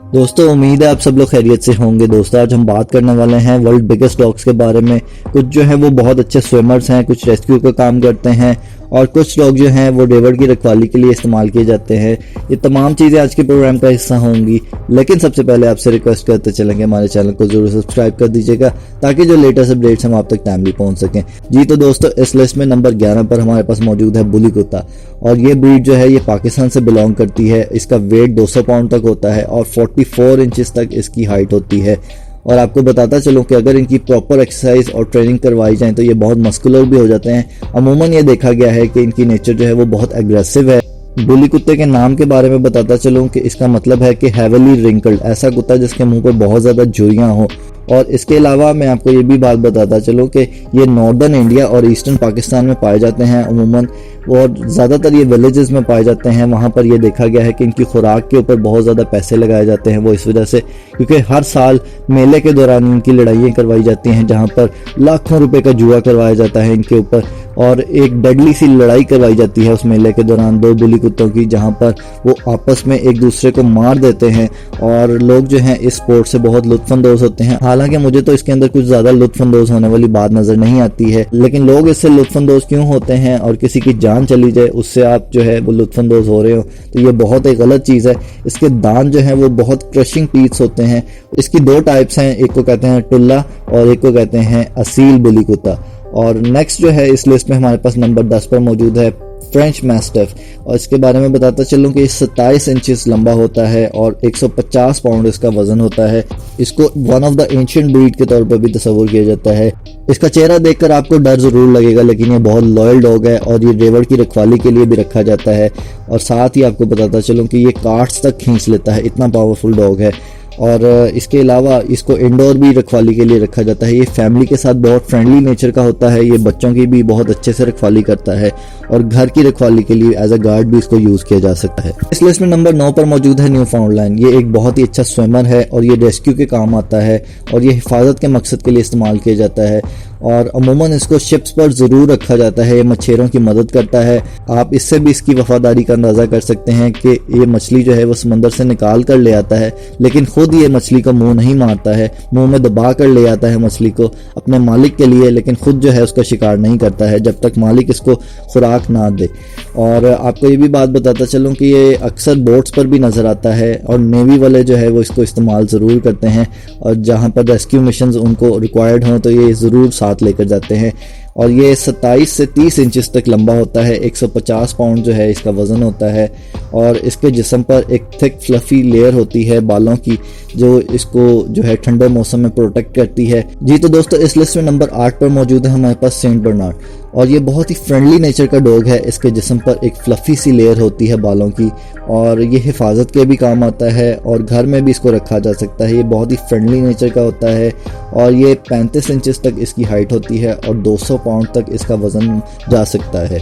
दोस्तों उम्मीद है आप सब लोग खैरियत से होंगे। दोस्तों आज हम बात करने वाले हैं वर्ल्ड बिगेस्ट डॉग्स के बारे में। कुछ जो है वो बहुत अच्छे स्विमर्स हैं, कुछ रेस्क्यू का काम करते हैं और कुछ डॉग जो हैं वो डेवर की रखवाली के लिए इस्तेमाल किए जाते हैं। ये तमाम चीज़ें आज के प्रोग्राम का हिस्सा होंगी, लेकिन सबसे पहले आपसे रिक्वेस्ट करते चलेंगे हमारे चैनल को जरूर सब्सक्राइब कर दीजिएगा ताकि जो लेटेस्ट अपडेट्स हम आप तक टाइमली पहुंच सकें। जी तो दोस्तों इस लिस्ट में नंबर 11 पर हमारे पास मौजूद है बुली कुत्ता और ये ब्रीड जो है ये पाकिस्तान से बिलोंग करती है। इसका वेट 200 पाउंड तक होता है और 44 इंचेस तक इसकी हाइट होती है। और आपको बताता चलूं कि अगर इनकी प्रॉपर एक्सरसाइज और ट्रेनिंग करवाई जाए तो ये बहुत मस्कुलर भी हो जाते हैं। अमूमन ये देखा गया है कि इनकी नेचर जो है वो बहुत एग्रेसिव है। बुली कुत्ते के नाम के बारे में बताता चलूं कि इसका मतलब है कि हैवीली रिंकल्ड, ऐसा कुत्ता जिसके मुंह पर बहुत ज़्यादा झुर्रियाँ हों। और इसके अलावा मैं आपको ये भी बात बताता चलूं कि ये नॉर्दर्न इंडिया और ईस्टर्न पाकिस्तान में पाए जाते हैं अमूमन, और ज़्यादातर ये विलेजेस में पाए जाते हैं। वहाँ पर ये देखा गया है कि इनकी खुराक के ऊपर बहुत ज़्यादा पैसे लगाए जाते हैं, वो इस वजह से क्योंकि हर साल मेले के दौरान इनकी लड़ाइयाँ करवाई जाती हैं जहाँ पर लाखों रुपए का जुआ करवाया जाता है इनके ऊपर। और एक डेडली सी लड़ाई करवाई जाती है उस मेले के दौरान दो बुली कुत्तों की, जहाँ पर वो आपस में एक दूसरे को मार देते हैं और लोग जो हैं इस स्पोर्ट से बहुत लुत्फानंदोज होते हैं। हालांकि मुझे तो इसके अंदर कुछ ज़्यादा लुत्फानंदोज होने वाली बात नज़र नहीं आती है, लेकिन लोग इससे लुत्फानंदोज क्यों होते हैं और किसी की जान चली जाए उससे आप जो है वो लुत्फानंदोज हो रहे हो तो ये बहुत एक गलत चीज़ है। इसके दांत जो हैं वो बहुत क्रशिंग टीथ्स होते हैं। इसकी दो टाइप्स हैं, एक को कहते हैं टुल्ला और एक को कहते हैं असील बुली कुत्ता। और नेक्स्ट जो है इस लिस्ट में हमारे पास नंबर 10 पर मौजूद है फ्रेंच मैस्टिफ। और इसके बारे में बताता चलूं कि 27 इंचेस लंबा होता है और 150 पाउंड इसका वजन होता है। इसको one of the ancient breed के तौर पर भी तस्वुर किया जाता है। इसका चेहरा देखकर आपको डर जरूर लगेगा, लेकिन ये बहुत लॉयल डॉग है और ये डेवर की रखवाली के लिए भी रखा जाता है। और साथ ही आपको बताता चलूं कि ये कार्ड्स तक खींच लेता है, इतना पावरफुल डॉग है। और इसके अलावा इसको इंडोर भी रखवाली के लिए रखा जाता है। ये फैमिली के साथ बहुत फ्रेंडली नेचर का होता है, ये बच्चों की भी बहुत अच्छे से रखवाली करता है और घर की रखवाली के लिए एज अ गार्ड भी इसको यूज़ किया जा सकता है। इस लिस्ट में नंबर 9 पर मौजूद है न्यूफाउंडलैंड। ये एक बहुत ही अच्छा स्विमर है और ये रेस्क्यू के काम आता है और ये हिफाजत के मकसद के लिए इस्तेमाल किया जाता है और अमूमन इसको शिप्स पर ज़रूर रखा जाता है। ये मछेरों की मदद करता है। आप इससे भी इसकी वफादारी का अंदाज़ा कर सकते हैं कि ये मछली जो है वो समंदर से निकाल कर ले आता है, लेकिन खुद ये मछली को मुंह नहीं मारता है, मुंह में दबा कर ले आता है मछली को अपने मालिक के लिए, लेकिन खुद जो है उसका शिकार नहीं करता है जब तक मालिक इसको खुराक ना दे। और आपको ये भी बात बताता चलूँ कि ये अक्सर बोट्स पर भी नज़र आता है और नेवी वाले जो है वो इसको इस्तेमाल ज़रूर करते हैं और जहाँ पर रेस्क्यू मिशंस उनको रिक्वायर्ड हों तो ये ज़रूर साथ लेकर जाते हैं। और ये 27 से 30 इंचेस तक लंबा होता है, 150 पाउंड जो है इसका वज़न होता है और इसके जिस्म पर एक थिक फ्लफी लेयर होती है बालों की जो इसको जो है ठंडे मौसम में प्रोटेक्ट करती है। जी तो दोस्तों इस लिस्ट में नंबर 8 पर मौजूद है हमारे पास सेंट बर्नार्ड और ये बहुत ही फ्रेंडली नेचर का डॉग है। इसके जिस्म पर एक फ्लफी सी लेयर होती है बालों की और ये हिफाजत के भी काम आता है और घर में भी इसको रखा जा सकता है। ये बहुत ही फ्रेंडली नेचर का होता है और ये 35 इंचेस तक इसकी हाइट होती है और 200 पाउंड तक इसका वज़न जा सकता है।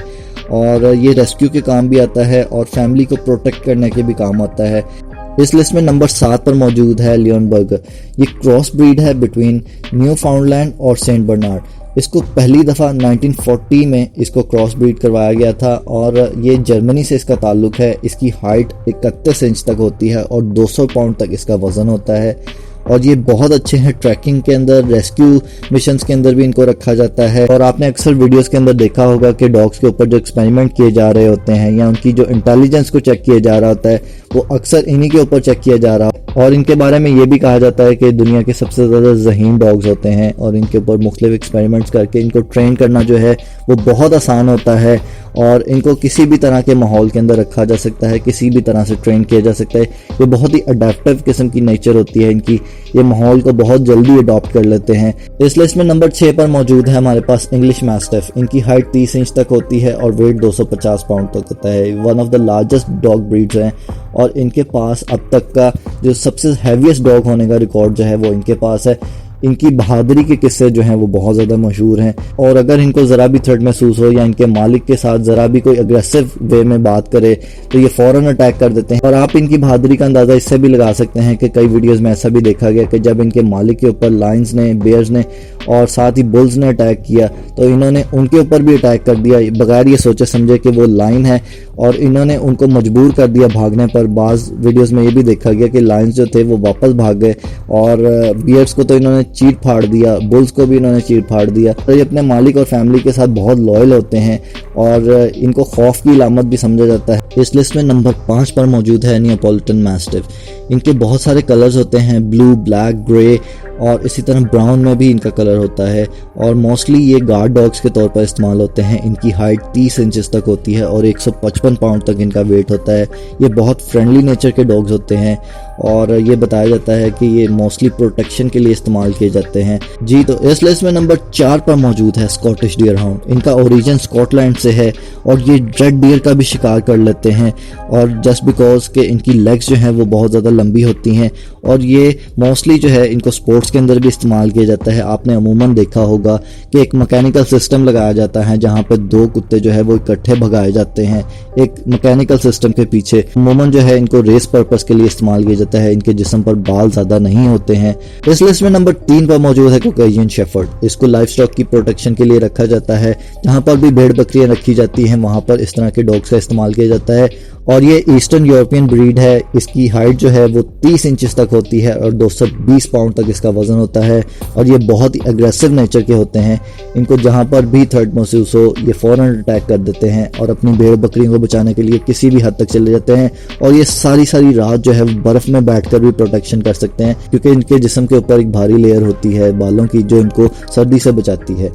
और ये रेस्क्यू के काम भी आता है और फैमिली को प्रोटेक्ट करने के भी काम आता है। इस लिस्ट में नंबर 7 पर मौजूद है लियोनबर्गर। ये क्रॉस ब्रीड है बिटवीन न्यूफाउंडलैंड और सेंट बर्नार्ड। इसको पहली दफ़ा 1940 में इसको क्रॉस ब्रीड करवाया गया था और ये जर्मनी से इसका ताल्लुक़ है। इसकी हाइट 31 इंच तक होती है और 200 पाउंड तक इसका वज़न होता है और ये बहुत अच्छे हैं ट्रैकिंग के अंदर, रेस्क्यू मिशंस के अंदर भी इनको रखा जाता है। और आपने अक्सर वीडियोस के अंदर देखा होगा कि डॉग्स के ऊपर जो एक्सपेरिमेंट किए जा रहे होते हैं या उनकी जो इंटेलिजेंस को चेक किया जा रहा होता है वो अक्सर इन्हीं के ऊपर चेक किया जा रहा है। और इनके बारे में ये भी कहा जाता है कि दुनिया के सबसे ज़्यादा ज़हीन डॉग्स होते हैं और इनके ऊपर मुख्तलिफ एक्सपेरिमेंट्स करके इनको ट्रेन करना जो है वो बहुत आसान होता है और इनको किसी भी तरह के माहौल के अंदर रखा जा सकता है, किसी भी तरह से ट्रेन किया जा सकता है। ये बहुत ही अडेप्टिव किस्म की नेचर होती है इनकी, ये माहौल को बहुत जल्दी अडॉप्ट कर लेते हैं। इस लिस्ट में नंबर 6 पर मौजूद है हमारे पास इंग्लिश मैस्टिफ। इनकी हाइट 30 इंच तक होती है और वेट 250 पाउंड तक होता है। One of the largest dog breeds हैं और इनके पास अब तक का जो सबसे हैवीएस्ट डॉग होने का रिकॉर्ड जो है वो इनके पास है। ان کی بہادری کے قصے جو ہیں وہ بہت زیادہ مشہور ہیں، اور اگر ان کو ذرا بھی تھریٹ محسوس ہو یا ان کے مالک کے ساتھ ذرا بھی کوئی اگریسو وے میں بات کرے تو یہ فوراً اٹیک کر دیتے ہیں۔ اور آپ ان کی بہادری کا اندازہ اس سے بھی لگا سکتے ہیں کہ کئی ویڈیوز میں ایسا بھی دیکھا گیا کہ جب ان کے مالک کے اوپر لائنز نے، بیئرز نے اور ساتھ ہی بلز نے اٹیک کیا تو انہوں نے ان کے اوپر بھی اٹیک کر دیا بغیر یہ سوچے سمجھے کہ وہ لائن ہے، اور انہوں نے ان کو مجبور کر دیا بھاگنے پر۔ بعض ویڈیوز میں یہ بھی دیکھا گیا کہ لائنز جو تھے وہ واپس بھاگ گئے، اور بیئرز کو تو انہوں نے چیر پھاڑ دیا، بلز کو بھی انہوں نے چیر پھاڑ دیا۔ تو یہ اپنے مالک اور فیملی کے ساتھ بہت لائل ہوتے ہیں اور ان کو خوف کی علامت بھی سمجھا جاتا ہے۔ اس لسٹ میں نمبر 5 پر موجود ہے نیاپولٹن میسٹف۔ ان کے بہت سارے کلرز ہوتے ہیں، بلو، بلیک، گرے اور اسی طرح براؤن میں بھی ان کا کلر ہوتا ہے، اور موسٹلی یہ گارڈ ڈاگز کے طور پر استعمال ہوتے ہیں۔ ان کی ہائٹ 30 انچز تک ہوتی ہے اور 155 پاؤنڈ تک ان کا ویٹ ہوتا ہے۔ یہ بہت فرینڈلی نیچر کے ڈاگز ہوتے ہیں اور یہ بتایا جاتا ہے کہ یہ موسٹلی پروٹیکشن کے لیے استعمال کیے جاتے ہیں۔ جی تو اس لسٹ میں نمبر 4 پر موجود ہے اسکاٹش ڈیئر ہاؤنڈ۔ ان کا اوریجن اسکاٹ لینڈ سے ہے اور یہ ریڈ ڈیئر کا بھی شکار کر لیتے ہیں، اور جسٹ بیکاز کہ ان کی لیگز جو ہیں وہ بہت زیادہ لمبی ہوتی ہیں، اور یہ موسٹلی جو ہے ان کو سپورٹس کے اندر بھی استعمال کیا جاتا ہے۔ آپ نے عموماً دیکھا ہوگا کہ ایک مکینیکل سسٹم لگایا جاتا ہے جہاں پہ 2 کتے جو ہے وہ اکٹھے بھگائے جاتے ہیں ایک مکینیکل سسٹم کے پیچھے۔ عموماً جو ہے ان کو ریس پرپس کے لیے استعمال کیا جاتا ہے، ان کے جسم پر بال زیادہ نہیں ہوتے ہیں۔ اس لسٹ میں نمبر 3 پر موجود ہے کوکیشین شیفرڈ۔ اس کو لائف سٹاک کی پروٹیکشن کے لیے رکھا جاتا ہے، جہاں پر بھی بھیڑ بکریاں رکھی جاتی ہیں وہاں پر اس طرح کے ڈاگس کا استعمال کیا جاتا ہے، اور یہ ایسٹرن یورپین بریڈ ہے۔ اس کی ہائٹ جو ہے وہ 30 انچز تک ہوتی ہے اور 220 پاؤنڈ تک اس کا وزن ہوتا ہے، اور یہ بہت ہی اگریسو نیچر کے ہوتے ہیں۔ ان کو جہاں پر بھی تھریٹ محسوس ہو یہ فوراً اٹیک کر دیتے ہیں اور اپنی بھیڑ بکریوں کو بچانے کے لیے کسی بھی حد تک چلے جاتے ہیں، اور یہ ساری رات جو ہے برف میں بیٹھ کر بھی پروٹیکشن کر سکتے ہیں کیونکہ ان کے جسم کے اوپر ایک بھاری لیئر ہوتی ہے بالوں کی جو ان کو سردی سے بچاتی ہے۔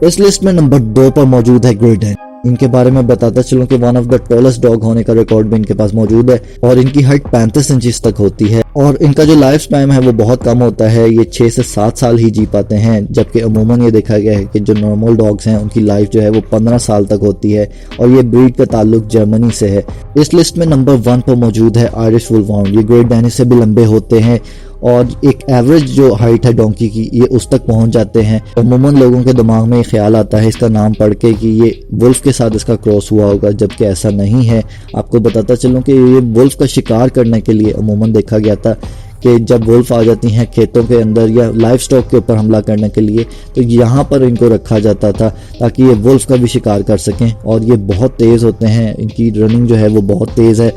اس لسٹ میں نمبر 2 پر موجود ہے گریٹ ڈین۔ ان کے بارے میں بتاتا چلوں کہ one of the tallest dog ہونے کا ریکارڈ بھی ان کے پاس موجود ہے، اور ان کی ہائٹ 35 انچز تک ہوتی ہے، اور ان کا جو لائف سپین ہے وہ بہت کم ہوتا ہے، یہ 6 سے 7 سال ہی جی پاتے ہیں، جبکہ عموماً یہ دیکھا گیا ہے کہ جو نارمل ڈاگز ہیں ان کی لائف جو ہے وہ 15 سال تک ہوتی ہے، اور یہ بریڈ کا تعلق جرمنی سے ہے۔ اس لسٹ میں نمبر 1 پر موجود ہے آئرش وولف ہاؤنڈ۔ یہ گریٹ ڈین سے بھی لمبے ہوتے ہیں اور ایک ایوریج جو ہائٹ ہے ڈونکی کی یہ اس تک پہنچ جاتے ہیں۔ عموماً لوگوں کے دماغ میں یہ خیال آتا ہے اس کا نام پڑھ کے کہ یہ ولف کے ساتھ اس کا کراس ہوا ہوگا، جبکہ ایسا نہیں ہے۔ آپ کو بتاتا چلوں کہ یہ ولف کا شکار کرنے کے لیے عموماً دیکھا گیا تھا کہ جب ولف آ جاتی ہیں کھیتوں کے اندر یا لائف سٹاک کے اوپر حملہ کرنے کے لیے تو یہاں پر ان کو رکھا جاتا تھا تاکہ یہ ولف کا بھی شکار کر سکیں، اور یہ بہت تیز ہوتے ہیں، ان کی رننگ جو ہے وہ بہت تیز ہے،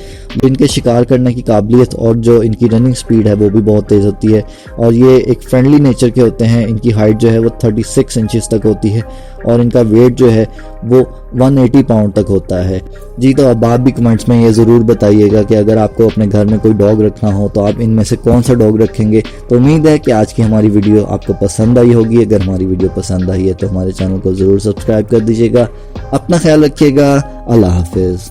ان کے شکار کرنے کی قابلیت اور جو ان کی رننگ سپیڈ ہے وہ بھی بہت تیز ہوتی ہے، اور یہ ایک فرینڈلی نیچر کے ہوتے ہیں۔ ان کی ہائٹ جو ہے وہ 36 انچز تک ہوتی ہے اور ان کا ویٹ جو ہے وہ 180 پاؤنڈ تک ہوتا ہے۔ جی تو اب آپ بھی کمنٹس میں یہ ضرور بتائیے گا کہ اگر آپ کو اپنے گھر میں کوئی ڈاگ رکھنا ہو تو آپ ان میں سے کون سا ڈاگ رکھیں گے۔ تو امید ہے کہ آج کی ہماری ویڈیو آپ کو پسند آئی ہوگی۔ اگر ہماری ویڈیو پسند آئی ہے تو ہمارے چینل کو ضرور سبسکرائب کر دیجیے گا۔ اپنا خیال رکھیے گا۔ اللہ حافظ۔